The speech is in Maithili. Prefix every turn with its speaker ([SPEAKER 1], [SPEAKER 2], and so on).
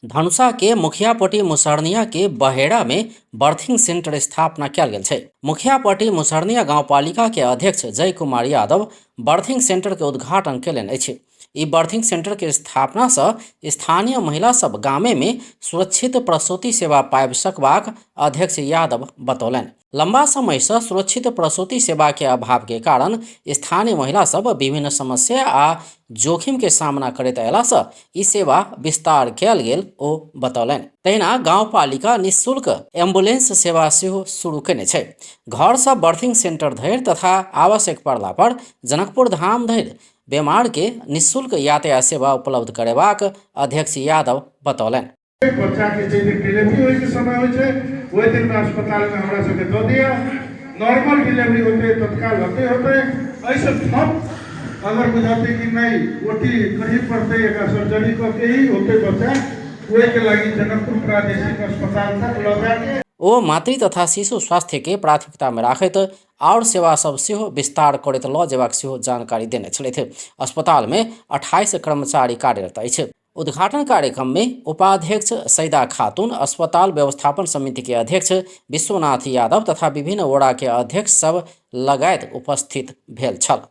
[SPEAKER 1] धनुषा के मुखियापट्टी मुसहरनिया के बहेड़ा में बर्थिंग सेंटर स्थापना कयल गेल छै। मुखियापट्टी मुसहरनिया गांवपालिका के अध्यक्ष जय कुमार यादव बर्थिंग सेंटर के उद्घाटन कयलनि अछि। ई बर्थिंग सेंटर के स्थापना से स्थानीय महिला सब गामे में सुरक्षित प्रसूति सेवा पाबि सकबाक अध्यक्ष यादव बतौलनि। लंबा समय से सुरक्षित प्रसूति सेवा के अभाव के कारण स्थानीय महिला सब विभिन्न समस्या आ जोखिम के सामना करैत अयला से ई सेवा विस्तार कयल गेल ओ बतौलनि। तहिना गांवपालिका निःशुल्क एम्बुलेंस सेवा सेहो शुरू कयने छै। घर से बर्थिंग सेंटर धरि तथा आवश्यक पड़ला पर जनकपुर धाम धरि बीमार के निःशुल्क यातायात सेवा उपलब्ध करेबाक अध्यक्ष यादव बतौलनि।
[SPEAKER 2] बच्चा के जे डिलीवरी होय के समय होय छै ओय दिन में अस्पताल में हमरा सबके दऽ दिया। नॉर्मल डिलीवरी होते तत्काल होते ऐसे ठप अगर बुझाते कि नहीं ओटी कहीं पड़ते एक सर्जरी करके ही होते बच्चा ओय के लागि जनकपुर प्रादेशिक अस्पताल तक लऽ जाके
[SPEAKER 1] ओ मातृ तथा शिशु स्वास्थ्य के प्राथमिकता में राखैत और सेवा सब सेहो विस्तार करैत लऽ जेबाक सेहो जानकारी देने छलथि। अस्पताल में 28 कर्मचारी कार्यरत अछि। उद्घाटन कार्यक्रम में उपाध्यक्ष सैदा खातून, अस्पताल व्यवस्थापन समिति के अध्यक्ष विश्वनाथ यादव तथा विभिन्न वड़ा के अध्यक्ष सब लगायत उपस्थित भेल छल।